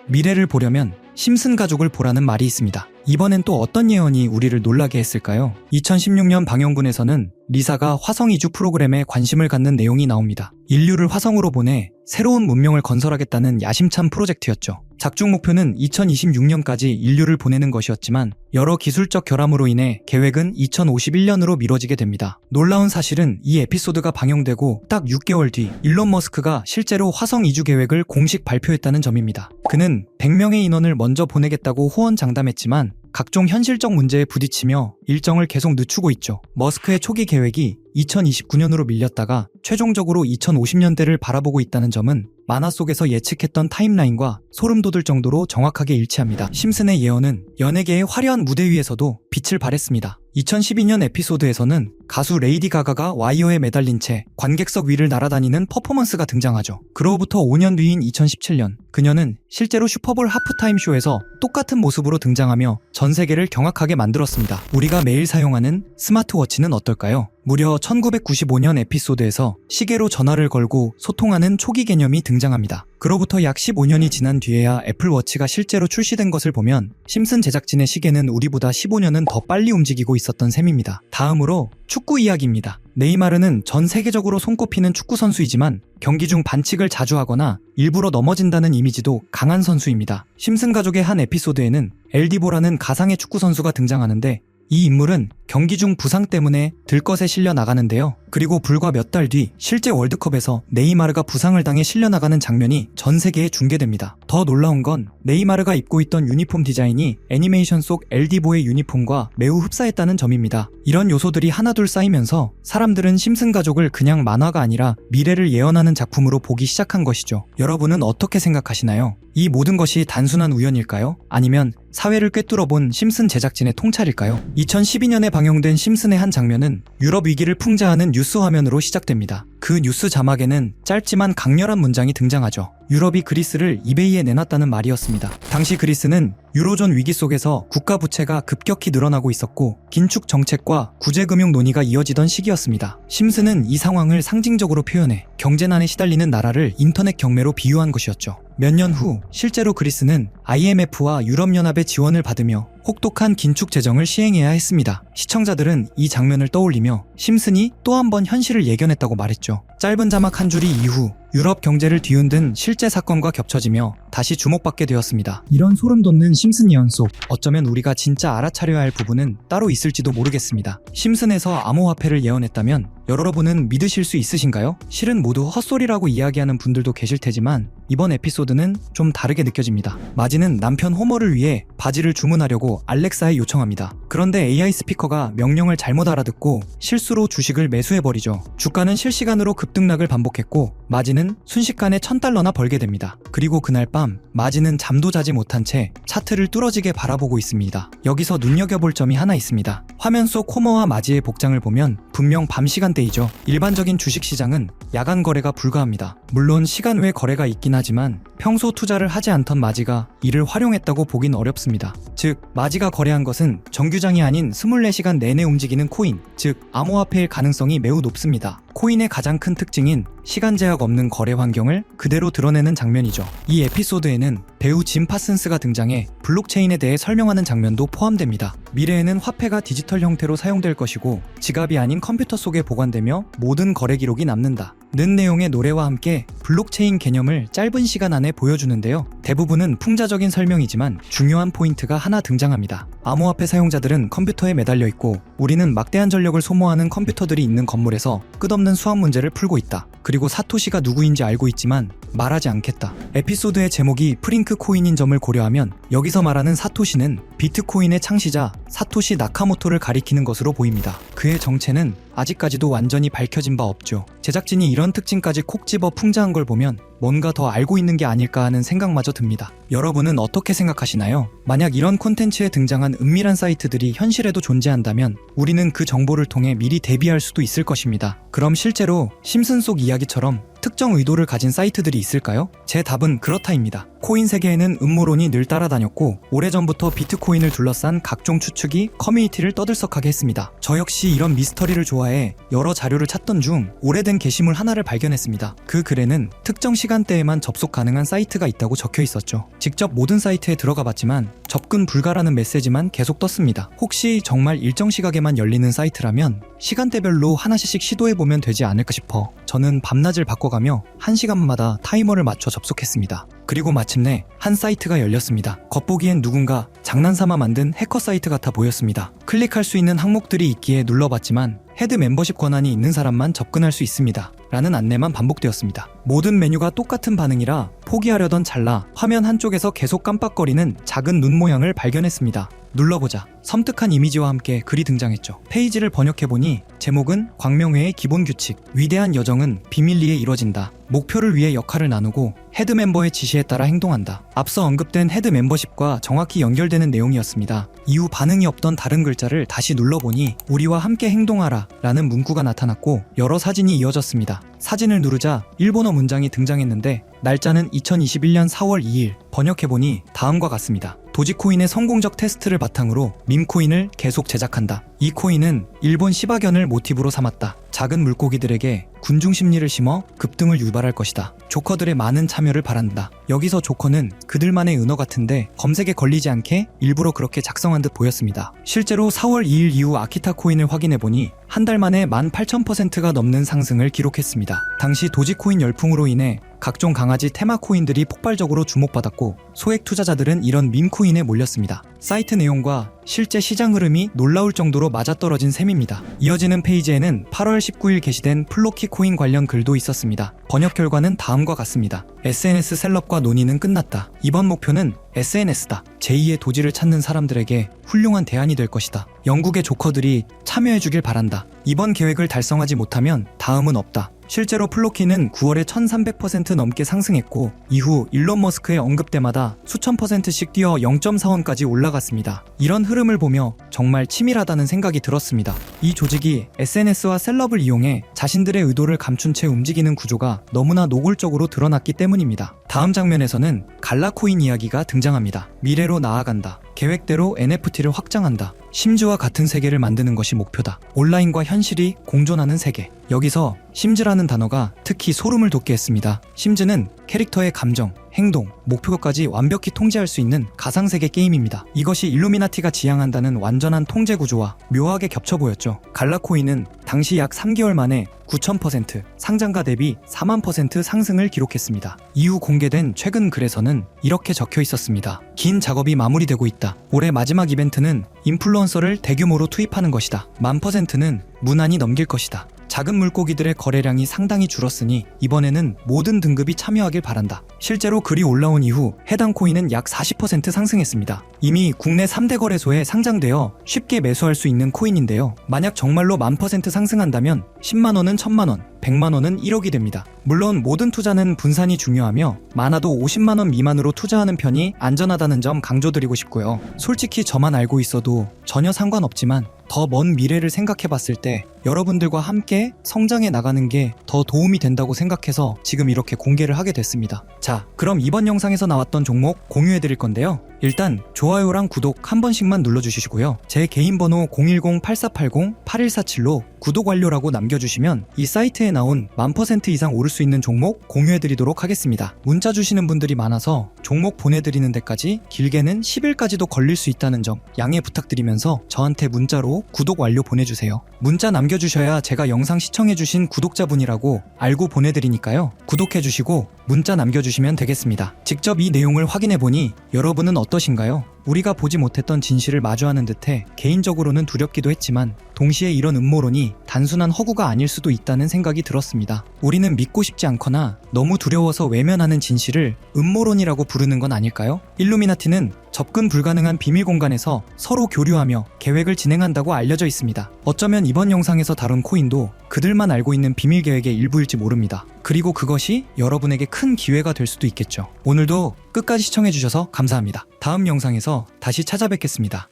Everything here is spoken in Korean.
미래를 보려면 심슨 가족을 보라는 말이 있습니다. 이번엔 또 어떤 예언이 우리를 놀라게 했을까요? 2016년 방영분에서는 리사가 화성 이주 프로그램에 관심을 갖는 내용이 나옵니다. 인류를 화성으로 보내 새로운 문명을 건설하겠다는 야심찬 프로젝트였죠. 작중 목표는 2026년까지 인류를 보내는 것이었지만 여러 기술적 결함으로 인해 계획은 2051년으로 미뤄지게 됩니다. 놀라운 사실은 이 에피소드가 방영되고 딱 6개월 뒤 일론 머스크가 실제로 화성 이주 계획을 공식 발표했다는 점입니다. 그는 100명의 인원을 먼저 보내겠다고 호언장담했지만 각종 현실적 문제에 부딪히며 일정을 계속 늦추고 있죠. 머스크의 초기 계획이 2029년으로 밀렸다가 최종적으로 2050년대를 바라보고 있다는 점은 만화 속에서 예측했던 타임라인과 소름 돋을 정도로 정확하게 일치합니다. 심슨의 예언은 연예계의 화려한 무대 위에서도 빛을 발했습니다. 2012년 에피소드에서는 가수 레이디 가가가 와이어에 매달린 채 관객석 위를 날아다니는 퍼포먼스가 등장하죠. 그로부터 5년 뒤인 2017년, 그녀는 실제로 슈퍼볼 하프타임 쇼에서 똑같은 모습으로 등장하며 전 세계를 경악하게 만들었습니다. 우리가 매일 사용하는 스마트워치는 어떨까요? 무려 1995년 에피소드에서 시계로 전화를 걸고 소통하는 초기 개념이 등장합니다. 그로부터 약 15년이 지난 뒤에야 애플워치가 실제로 출시된 것을 보면 심슨 제작진의 시계는 우리보다 15년은 더 빨리 움직이고 있었던 셈입니다. 다음으로 축구 이야기입니다. 네이마르는 전 세계적으로 손꼽히는 축구 선수이지만 경기 중 반칙을 자주 하거나 일부러 넘어진다는 이미지도 강한 선수입니다. 심슨 가족의 한 에피소드에는 엘디보라는 가상의 축구 선수가 등장하는데 이 인물은 경기 중 부상 때문에 들것에 실려 나가는데요. 그리고 불과 몇 달 뒤 실제 월드컵에서 네이마르가 부상을 당해 실려나가는 장면이 전 세계에 중계됩니다. 더 놀라운 건 네이마르가 입고 있던 유니폼 디자인이 애니메이션 속 엘디보의 유니폼과 매우 흡사했다는 점입니다. 이런 요소들이 하나둘 쌓이면서 사람들은 심슨 가족을 그냥 만화가 아니라 미래를 예언하는 작품으로 보기 시작한 것이죠. 여러분은 어떻게 생각하시나요? 이 모든 것이 단순한 우연일까요? 아니면 사회를 꿰뚫어본 심슨 제작진의 통찰일까요? 2012년에 방영된 심슨의 한 장면은 유럽 위기를 풍자하는 뉴스 화면으로 시작됩니다. 그 뉴스 자막에는 짧지만 강렬한 문장이 등장하죠. 유럽이 그리스를 이베이에 내놨다는 말이었습니다. 당시 그리스는 유로존 위기 속에서 국가 부채가 급격히 늘어나고 있었고 긴축 정책과 구제금융 논의가 이어지던 시기였습니다. 심슨은 이 상황을 상징적으로 표현해 경제난에 시달리는 나라를 인터넷 경매로 비유한 것이었죠. 몇 년 후 실제로 그리스는 IMF와 유럽연합의 지원을 받으며 혹독한 긴축 재정을 시행해야 했습니다. 시청자들은 이 장면을 떠올리며 심슨이 또 한 번 현실을 예견했다고 말했죠. 짧은 자막 한 줄이 이후 유럽 경제를 뒤흔든 실제 사건과 겹쳐지며 다시 주목받게 되었습니다. 이런 소름 돋는 심슨 예언 속 어쩌면 우리가 진짜 알아차려야 할 부분은 따로 있을지도 모르겠습니다. 심슨에서 암호화폐를 예언했다면 여러분은 믿으실 수 있으신가요? 실은 모두 헛소리라고 이야기하는 분들도 계실 테지만 이번 에피소드는 좀 다르게 느껴집니다. 마지는 남편 호머를 위해 바지를 주문하려고 알렉사에 요청합니다. 그런데 AI 스피커가 명령을 잘못 알아듣고 실수로 주식을 매수해버리죠. 주가는 실시간으로 급등락을 반복했고 마지는 순식간에 $1,000나 벌게 됩니다. 그리고 그날 밤 마지는 잠도 자지 못한 채 차트를 뚫어지게 바라보고 있습니다. 여기서 눈여겨볼 점이 하나 있습니다. 화면 속 호머와 마지의 복장을 보면 분명 밤 시간대이죠. 일반적인 주식시장은 야간 거래가 불가합니다. 물론 시간 외 거래가 있긴 하지만 평소 투자를 하지 않던 마지가 이를 활용했다고 보긴 어렵습니다. 즉 마지가 거래한 것은 정규장이 아닌 24시간 내내 움직이는 코인, 즉 암호화폐일 가능성이 매우 높습니다. 코인의 가장 큰 특징인 시간 제약 없는 거래 환경을 그대로 드러내는 장면이죠. 이 에피소드에는 배우 짐 파슨스가 등장해 블록체인에 대해 설명하는 장면도 포함됩니다. 미래에는 화폐가 디지털 형태로 사용될 것이고 지갑이 아닌 컴퓨터 속에 보관되며 모든 거래 기록이 남는다 는 내용의 노래와 함께 블록체인 개념을 짧은 시간 안에 보여주는데요. 대부분은 풍자적인 설명이지만 중요한 포인트가 하나 등장합니다. 암호화폐 사용자들은 컴퓨터에 매달려 있고 우리는 막대한 전력을 소모하는 컴퓨터들이 있는 건물에서 끝없는 수학 문제를 풀고 있다. 그리고 사토시가 누구인지 알고 있지만 말하지 않겠다. 에피소드의 제목이 프링크 코인인 점을 고려하면 여기서 말하는 사토시는 비트코인의 창시자 사토시 나카모토를 가리키는 것으로 보입니다. 그의 정체는 아직까지도 완전히 밝혀진 바 없죠. 제작진이 이런 특징까지 콕 집어 풍자한 걸 보면 뭔가 더 알고 있는 게 아닐까 하는 생각마저 듭니다. 여러분은 어떻게 생각하시나요? 만약 이런 콘텐츠에 등장한 은밀한 사이트들이 현실에도 존재한다면 우리는 그 정보를 통해 미리 대비할 수도 있을 것입니다. 그럼 실제로 심슨 속 이야기처럼 특정 의도를 가진 사이트들이 있을까요? 제 답은 그렇다입니다. 코인 세계에는 음모론이 늘 따라다녔고 오래전부터 비트코인을 둘러싼 각종 추측이 커뮤니티를 떠들썩하게 했습니다. 저 역시 이런 미스터리를 좋아해 여러 자료를 찾던 중 오래된 게시물 하나를 발견했습니다. 그 글에는 특정 시간대에만 접속 가능한 사이트가 있다고 적혀 있었죠. 직접 모든 사이트에 들어가 봤지만 접근 불가라는 메시지만 계속 떴습니다. 혹시 정말 일정 시각에만 열리는 사이트라면 시간대별로 하나씩 시도해보면 되지 않을까 싶어 저는 밤낮을 바꿔가며 1시간마다 타이머를 맞춰 접속했습니다. 그리고 마침내 한 사이트가 열렸습니다. 겉보기엔 누군가 장난삼아 만든 해커 사이트 같아 보였습니다. 클릭할 수 있는 항목들이 있기에 눌러봤지만 헤드 멤버십 권한이 있는 사람만 접근할 수 있습니다. 라는 안내만 반복되었습니다. 모든 메뉴가 똑같은 반응이라 포기하려던 찰나 화면 한쪽에서 계속 깜빡거리는 작은 눈 모양을 발견했습니다. 눌러보자 섬뜩한 이미지와 함께 글이 등장했죠. 페이지를 번역해보니 제목은 광명회의 기본 규칙, 위대한 여정은 비밀리에 이뤄진다. 목표를 위해 역할을 나누고 헤드 멤버의 지시에 따라 행동한다. 앞서 언급된 헤드 멤버십과 정확히 연결되는 내용이었습니다. 이후 반응이 없던 다른 글자를 다시 눌러보니 우리와 함께 행동하라 라는 문구가 나타났고 여러 사진이 이어졌습니다. 사진을 누르자 일본어 문장이 등장했는데 날짜는 2021년 4월 2일, 번역해보니 다음과 같습니다. 도지코인의 성공적 테스트를 바탕으로 밈코인을 계속 제작한다. 이 코인은 일본 시바견을 모티브로 삼았다. 작은 물고기들에게 군중 심리를 심어 급등을 유발할 것이다. 조커들의 많은 참여를 바란다. 여기서 조커는 그들만의 은어 같은데 검색에 걸리지 않게 일부러 그렇게 작성한 듯 보였습니다. 실제로 4월 2일 이후 아키타 코인을 확인해보니 한 달 만에 18,000%가 넘는 상승을 기록했습니다. 당시 도지코인 열풍으로 인해 각종 강아지 테마 코인들이 폭발적으로 주목받았고 소액 투자자들은 이런 밈코인에 몰렸습니다. 사이트 내용과 실제 시장 흐름이 놀라울 정도로 맞아떨어진 셈입니다. 이어지는 페이지에는 8월 19일 게시된 플로키 코인 관련 글도 있었습니다. 번역 결과는 다음과 같습니다. SNS 셀럽과 논의는 끝났다. 이번 목표는 SNS다. 제2의 도지를 찾는 사람들에게 훌륭한 대안이 될 것이다. 영국의 조커들이 참여해주길 바란다. 이번 계획을 달성하지 못하면 다음은 없다. 실제로 플로키는 9월에 1300% 넘게 상승했고 이후 일론 머스크의 언급 때마다 수천 %씩 뛰어 0.4원까지 올라갔습니다. 이런 흐름을 보며 정말 치밀하다는 생각이 들었습니다. 이 조직이 SNS와 셀럽을 이용해 자신들의 의도를 감춘 채 움직이는 구조가 너무나 노골적으로 드러났기 때문입니다. 다음 장면에서는 갈라코인 이야기가 등장합니다. 미래로 나아간다. 계획대로 NFT를 확장한다. 심즈와 같은 세계를 만드는 것이 목표다. 온라인과 현실이 공존하는 세계. 여기서 심즈라는 단어가 특히 소름을 돋게 했습니다. 심즈는 캐릭터의 감정, 행동, 목표까지 완벽히 통제할 수 있는 가상세계 게임입니다. 이것이 일루미나티가 지향한다는 완전한 통제 구조와 묘하게 겹쳐 보였죠. 갈라코인은 당시 약 3개월 만에 9,000%, 상장가 대비 4만% 상승을 기록했습니다. 이후 공개된 최근 글에서는 이렇게 적혀 있었습니다. 긴 작업이 마무리되고 있다. 올해 마지막 이벤트는 인플루언서를 대규모로 투입하는 것이다. 10,000%는 무난히 넘길 것이다. 작은 물고기들의 거래량이 상당히 줄었으니 이번에는 모든 등급이 참여하길 바란다. 실제로 글이 올라온 이후 해당 코인은 약 40% 상승했습니다. 이미 국내 3대 거래소에 상장되어 쉽게 매수할 수 있는 코인인데요. 만약 정말로 10,000% 상승한다면 10만원은 1,000만원, 100만원은 1억이 됩니다. 물론 모든 투자는 분산이 중요하며 많아도 50만원 미만으로 투자하는 편이 안전하다는 점 강조드리고 싶고요. 솔직히 저만 알고 있어도 전혀 상관없지만 더 먼 미래를 생각해봤을 때 여러분들과 함께 성장해 나가는 게 더 도움이 된다고 생각해서 지금 이렇게 공개를 하게 됐습니다. 자, 그럼 이번 영상에서 나왔던 종목 공유해드릴 건데요. 일단 좋아요랑 구독 한 번씩만 눌러주시고요. 제 개인 번호 010-8480-8147로 구독 완료라고 남겨주시면 이 사이트에 나온 10,000% 이상 오를 수 있는 종목 공유해드리도록 하겠습니다. 문자 주시는 분들이 많아서 종목 보내드리는 데까지 길게는 10일까지도 걸릴 수 있다는 점 양해 부탁드리면서 저한테 문자로 구독 완료 보내주세요. 문자 남겨주셔야 제가 영상 시청해주신 구독자분이라고 알고 보내드리니까요. 구독해주시고 문자 남겨주시면 되겠습니다. 직접 이 내용을 확인해보니 여러분은 어떠신가요? 우리가 보지 못했던 진실을 마주하는 듯해 개인적으로는 두렵기도 했지만 동시에 이런 음모론이 단순한 허구가 아닐 수도 있다는 생각이 들었습니다. 우리는 믿고 싶지 않거나 너무 두려워서 외면하는 진실을 음모론이라고 부르는 건 아닐까요? 일루미나티는 접근 불가능한 비밀 공간에서 서로 교류하며 계획을 진행한다고 알려져 있습니다. 어쩌면 이번 영상에서 다룬 코인도 그들만 알고 있는 비밀 계획의 일부일지 모릅니다. 그리고 그것이 여러분에게 큰 기회가 될 수도 있겠죠. 오늘도 끝까지 시청해주셔서 감사합니다. 다음 영상에서 다시 찾아뵙겠습니다.